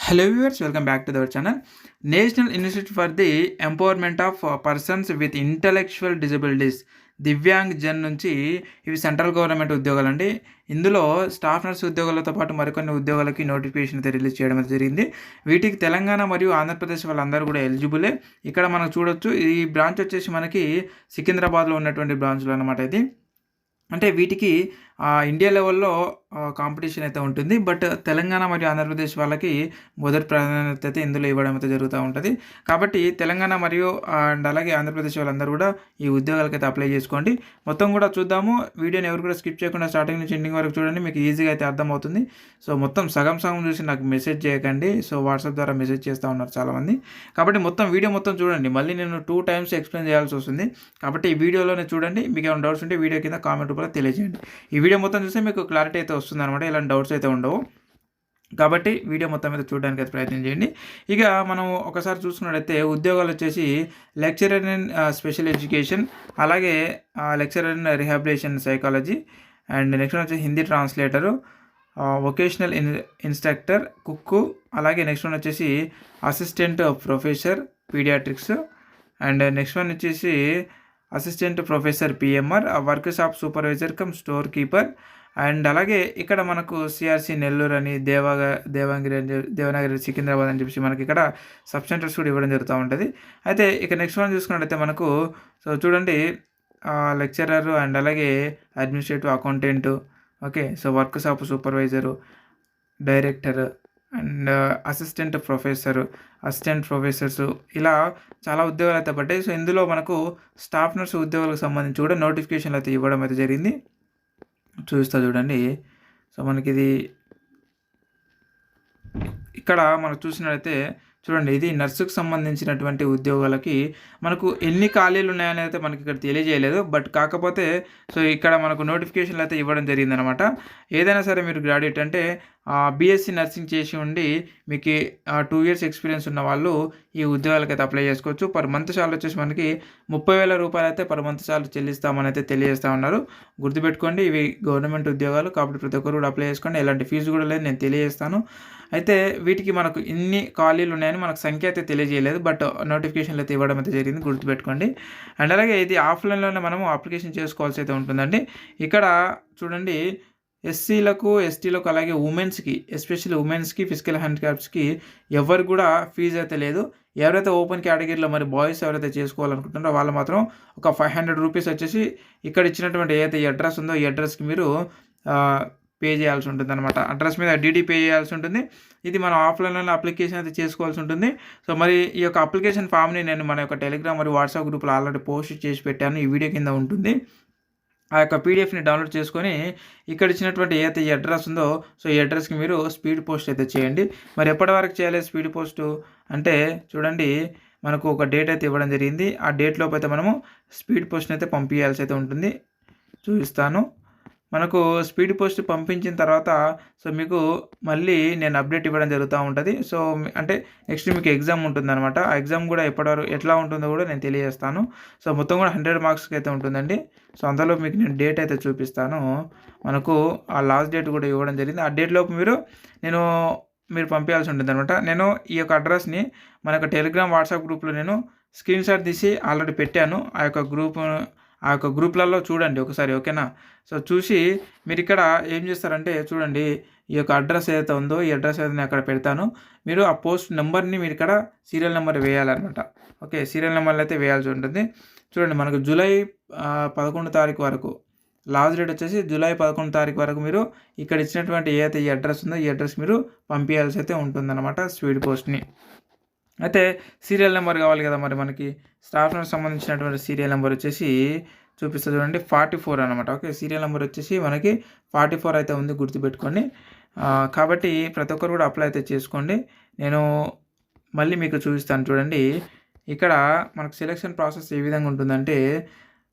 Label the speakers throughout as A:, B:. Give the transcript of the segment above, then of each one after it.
A: Hello viewers, welcome back to our channel. National Institute for the Empowerment of Persons with Intellectual Disabilities divyang Jan నుంచి ఇవి central government ఉద్యోగాలండి. ఇందులో staff nurse ఉద్యోగాలతో పాటు మరికొన్ని ఉద్యోగాలకి notification అయితే release చేయడం అయితే జరిగింది. వీటికి తెలంగాణ మరియు ఆంధ్రప్రదేశ్ వాళ్ళందరూ కూడా ఎలిజిబులే. ఇక్కడ మనం చూడొచ్చు, ఈ బ్రాంచ్ వచ్చేసి మనకి సికింద్రాబాద్లో ఉన్నటువంటి బ్రాంచ్లో అనమాట ఇది. అంటే వీటికి ఇండియా లెవెల్లో కాంపిటీషన్ అయితే ఉంటుంది. బట్ తెలంగాణ మరియు ఆంధ్రప్రదేశ్ వాళ్ళకి మొదటి ప్రాధాన్యత అయితే ఇందులో ఇవ్వడం అయితే జరుగుతూ ఉంటుంది. కాబట్టి తెలంగాణ మరియు అండ్ అలాగే ఆంధ్రప్రదేశ్ వాళ్ళందరూ కూడా ఈ ఉద్యోగాలకైతే అప్లై చేసుకోండి. మొత్తం కూడా చూద్దాము. వీడియోని ఎవరు కూడా స్కిప్ చేయకుండా స్టార్టింగ్ నుంచి ఎండింగ్ వరకు చూడండి, మీకు ఈజీగా అయితే అర్థమవుతుంది. సో మొత్తం సగం చూసి నాకు మెసేజ్ చేయకండి. సో వాట్సాప్ ద్వారా మెసేజ్ చేస్తూ ఉన్నారు చాలామంది. కాబట్టి వీడియో మొత్తం చూడండి. మళ్ళీ నేను 2 times ఎక్స్ప్లెయిన్ చేయాల్సి వస్తుంది. కాబట్టి ఈ వీడియోలోనే చూడండి. మీకు ఏమైనా డౌట్స్ ఉంటే వీడియో కింద కామెంట్ రూపంలో తెలియజేయండి. ఈ వీడియో మొత్తం చూస్తే మీకు క్లారిటీ అయితే వస్తుంది అనమాట. ఇలాంటి డౌట్స్ అయితే ఉండవు. కాబట్టి వీడియో మొత్తం మీద చూడడానికి అయితే ప్రయత్నం చేయండి. ఇక మనం ఒకసారి చూసుకున్నట్టయితే ఉద్యోగాలు వచ్చేసి లెక్చరర్ ఇన్ స్పెషల్ ఎడ్యుకేషన్, అలాగే lecturer in rehabilitation psychology, and next వచ్చి Hindi translator, vocational instructor, cook, అలాగే నెక్స్ట్ వన్ వచ్చేసి assistant professor paediatrics, and next one వచ్చేసి assistant professor PMR, workshop supervisor cum storekeeper. And అలాగే ఇక్కడ మనకు CRC Nellore అని, దేవనగిరి సికింద్రాబాద్ అని చెప్పేసి మనకి ఇక్కడ సబ్ సెంటర్స్ కూడా ఇవ్వడం జరుగుతూ ఉంటుంది. అయితే ఇక నెక్స్ట్ వన్ చూసుకున్నట్టయితే మనకు సో చూడండి, లెక్చరర్ అండ్ అలాగే administrative accountant, okay. So work shop supervisor, director and assistant professors ఇలా చాలా ఉద్యోగాలు అయితే పడ్డాయి. సో ఇందులో మనకు స్టాఫ్ నర్స్ ఉద్యోగాలకు సంబంధించి కూడా నోటిఫికేషన్లు అయితే ఇవ్వడం అయితే జరిగింది. చూస్తా చూడండి. సో మనకి ఇది ఇక్కడ మనకు చూసినట్లయితే చూడండి, ఇది నర్సుకు సంబంధించినటువంటి ఉద్యోగాలకి మనకు ఎన్ని ఖాళీలు ఉన్నాయని అయితే మనకి ఇక్కడ తెలియజేయలేదు. బట్ కాకపోతే సో ఇక్కడ మనకు నోటిఫికేషన్లు అయితే ఇవ్వడం జరిగిందనమాట. ఏదైనా సరే మీరు గ్రాడ్యుయేట్ అంటే బీఎస్సీ నర్సింగ్ చేసి ఉండి మీకు 2 years ఎక్స్పీరియన్స్ ఉన్న వాళ్ళు ఈ ఉద్యోగాలకి అయితే అప్లై చేసుకోవచ్చు. పర్ మంత్ సాలరీ వచ్చేసి మనకి 30,000 రూపాయలు అయితే పర్ మంత్ సాలరీ చెల్లిస్తామని అయితే తెలియజేస్తూ ఉన్నారు. గుర్తుపెట్టుకోండి, ఇవి గవర్నమెంట్ ఉద్యోగాలు కాబట్టి ప్రతి ఒక్కరు కూడా అప్లై చేసుకోండి. ఎలాంటి ఫీజు కూడా లేదు, నేను తెలియజేస్తాను. అయితే వీటికి మనకు ఇన్ని ఖాళీలు ఉన్నాయని మనకు సంఖ్య అయితే తెలియజేయలేదు. బట్ నోటిఫికేషన్లు అయితే ఇవ్వడం అయితే జరిగింది, గుర్తుపెట్టుకోండి. అండ్ అలాగే ఇది ఆఫ్లైన్లోనే మనము అప్లికేషన్ చేసుకోవాల్సి అయితే ఉంటుందండి. ఇక్కడ చూడండి, ఎస్సీలకు, ఎస్టీలకు, అలాగే ఉమెన్స్కి, ఎస్పెషల్లీ ఉమెన్స్కి, ఫిజికల్ హ్యాండిక్యాప్స్కి ఎవరు కూడా ఫీజు అయితే లేదు. ఎవరైతే ఓపెన్ కేటగిరీలో మరి బాయ్స్ ఎవరైతే చేసుకోవాలనుకుంటున్నారో వాళ్ళు మాత్రం ఒక 500 రూపీస్ వచ్చేసి ఇక్కడ ఇచ్చినటువంటి ఏదైతే ఈ అడ్రస్ ఉందో ఈ అడ్రస్కి మీరు పే చేయాల్సి ఉంటుంది అనమాట. అడ్రస్ మీద డీడీ పే చేయాల్సి ఉంటుంది. ఇది మనం ఆఫ్లైన్లో అప్లికేషన్ అయితే చేసుకోవాల్సి ఉంటుంది. సో మరి ఈ యొక్క అప్లికేషన్ ఫామ్ని నేను మన యొక్క టెలిగ్రామ్ మరియు వాట్సాప్ గ్రూప్లో ఆల్రెడీ పోస్ట్ చేసి పెట్టాను, ఈ వీడియో కింద ఉంటుంది. ఆ యొక్క పీడిఎఫ్ని డౌన్లోడ్ చేసుకొని ఇక్కడ ఇచ్చినటువంటి ఏదైతే ఈ అడ్రస్ ఉందో సో ఈ అడ్రస్కి మీరు స్పీడ్ పోస్ట్ అయితే చేయండి. మరి ఎప్పటి వరకు చేయాలి స్పీడ్ పోస్టు అంటే చూడండి, మనకు ఒక డేట్ అయితే ఇవ్వడం జరిగింది. ఆ డేట్ లోపు అయితే మనము స్పీడ్ పోస్ట్ని అయితే పంపించాల్సి అయితే ఉంటుంది. చూపిస్తాను. మనకు స్పీడ్ పోస్ట్ పంపించిన తర్వాత సో మీకు మళ్ళీ నేను అప్డేట్ ఇవ్వడం జరుగుతూ ఉంటుంది. సో అంటే నెక్స్ట్ మీకు ఎగ్జామ్ ఉంటుందన్నమాట. ఆ ఎగ్జామ్ కూడా ఎట్లా ఉంటుందో కూడా నేను తెలియజేస్తాను. సో మొత్తం కూడా 100 మార్క్స్కి అయితే ఉంటుందండి. సో అందులో మీకు నేను డేట్ అయితే చూపిస్తాను. మనకు ఆ లాస్ట్ డేట్ కూడా ఇవ్వడం జరిగింది. ఆ డేట్ లోపు మీరు పంపించాల్సి ఉంటుంది అనమాట. నేను ఈ యొక్క అడ్రస్ని మన యొక్క టెలిగ్రామ్ వాట్సాప్ గ్రూప్లో నేను స్క్రీన్ షాట్ తీసి ఆల్రెడీ పెట్టాను. ఆ యొక్క గ్రూప్లలో చూడండి ఒకసారి, ఓకేనా. సో చూసి మీరు ఇక్కడ ఏం చేస్తారంటే చూడండి, ఈ యొక్క అడ్రస్ ఏదైతే ఉందో ఈ అడ్రస్ అయితే నేను అక్కడ పెడతాను. మీరు ఆ పోస్ట్ నెంబర్ని మీరు ఇక్కడ సీరియల్ నెంబర్ వేయాలన్నమాట. ఓకే, సీరియల్ నెంబర్లు అయితే వేయాల్సి ఉంటుంది. చూడండి, మనకు జూలై 11 తారీఖు వరకు లాస్ట్ డేట్ వచ్చేసి జూలై 11 తారీఖు వరకు మీరు ఇక్కడ ఇచ్చినటువంటి ఏదైతే ఈ అడ్రస్ ఉందో ఈ అడ్రస్ మీరు పంపించాల్సి అయితే ఉంటుందన్నమాట స్పీడ్ పోస్ట్ని. అయితే సీరియల్ నెంబర్ కావాలి కదా, మరి మనకి స్టాఫ్ నర్స్ సంబంధించినటువంటి సీరియల్ నెంబర్ వచ్చేసి చూపిస్తుంది చూడండి, 44 అనమాట. ఓకే, సీరియల్ నెంబర్ వచ్చేసి మనకి 44 అయితే ఉంది, గుర్తుపెట్టుకోండి. కాబట్టి ప్రతి ఒక్కరు కూడా అప్లై అయితే చేసుకోండి. నేను మళ్ళీ మీకు చూపిస్తాను చూడండి. ఇక్కడ మనకు సెలెక్షన్ ప్రాసెస్ ఏ విధంగా ఉంటుందంటే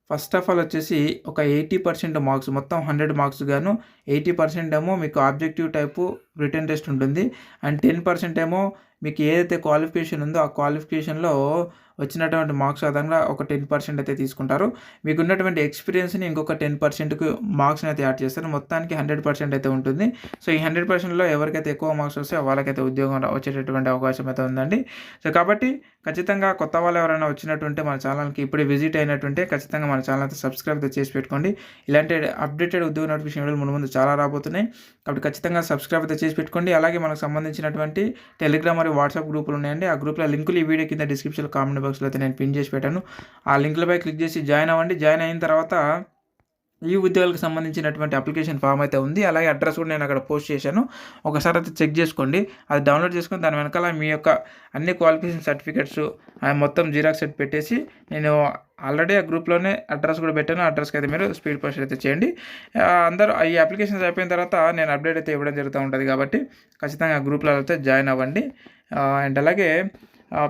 A: ఫస్ట్ ఆఫ్ ఆల్ వచ్చేసి ఒక 80% మార్క్స్, మొత్తం 100 మార్క్స్ గాను 80% ఏమో మీకు ఆబ్జెక్టివ్ టైపు రిటన్ టెస్ట్ ఉంటుంది. అండ్ 10% ఏమో మీకు ఏదైతే క్వాలిఫికేషన్ ఉందో ఆ క్వాలిఫికేషన్లో వచ్చినటువంటి మార్క్స్ ఆధారంగా ఒక 10% అయితే తీసుకుంటారు. మీకు ఉన్నటువంటి ఎక్స్పీరియన్స్ని ఇంకొక 10%కు మార్క్స్ని అయితే యాడ్ చేస్తారు. మొత్తానికి 100% అయితే ఉంటుంది. సో ఈ 100%లో ఎవరికైతే ఎక్కువ మార్క్స్ వస్తాయో వాళ్ళకైతే ఉద్యోగం వచ్చేటటువంటి అవకాశం అయితే ఉందండి. సో కాబట్టి ఖచ్చితంగా కొత్త వాళ్ళు ఎవరైనా వచ్చినట్టుంటే మన ఛానల్కి ఇప్పుడే విజిట్ అయినట్టుంటే ఖచ్చితంగా మన ఛానల్ అయితే సబ్స్క్రైబ్ అయితే చేసి పెట్టుకోండి. ఇలాంటి అప్డేటెడ్ ఉద్యోగ నోటిఫికేషన్ వీడియోలు ముందు చాలా రాబోతున్నాయి. కాబట్టి ఖచ్చితంగా సబ్స్క్రైబ్ అయితే చేసి పెట్టుకోండి. అలాగే మనకు సంబంధించినటువంటి టెలిగ్రామ్ మరియు వాట్సాప్ గ్రూపులు ఉన్నాయండి. ఆ గ్రూప్లో లింకులు ఈ వీడియో కింద డిస్క్రిప్షన్లో కామెంట్ బాక్స్లో అయితే నేను పిన్ చేసి పెట్టాను. ఆ లింకులపై క్లిక్ చేసి జాయిన్ అవ్వండి. జాయిన్ అయిన తర్వాత ఈ ఉద్యోగాలకు సంబంధించినటువంటి అప్లికేషన్ ఫామ్ అయితే ఉంది. అలాగే అడ్రస్ కూడా నేను అక్కడ పోస్ట్ చేశాను. ఒకసారి అయితే చెక్ చేసుకోండి. అది డౌన్లోడ్ చేసుకొని దాని వెనకాల మీ యొక్క అన్ని క్వాలిఫికేషన్ సర్టిఫికేట్స్ మొత్తం జిరాక్స్ సెట్ పెట్టేసి నేను ఆల్రెడీ ఆ గ్రూప్లోనే అడ్రస్ కూడా పెట్టాను. అడ్రస్కి అయితే మీరు స్పీడ్ పోస్ట్ అయితే చేయండి. అందరూ ఈ అప్లికేషన్స్ అయిపోయిన తర్వాత నేను అప్డేట్ అయితే ఇవ్వడం జరుగుతూ ఉంటుంది. కాబట్టి ఖచ్చితంగా ఆ గ్రూప్లో అయితే జాయిన్ అవ్వండి. అండ్ అలాగే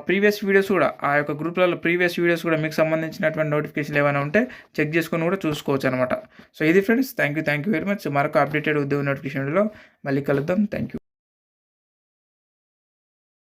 A: ప్రీవియస్ వీడియోస్ కూడా ఆ యొక్క గ్రూప్లలో ప్రీవియస్ వీడియోస్ కూడా మీకు సంబంధించినటువంటి నోటిఫికేషన్లు ఏమైనా ఉంటే చెక్ చేసుకొని కూడా చూసుకోవచ్చు అనమాట. సో ఇది friends, thank you very much. మరొక అప్డేటెడ్ ఉద్యోగ నోటిఫికేషన్లో మళ్ళీ కలుద్దాం. Thank you.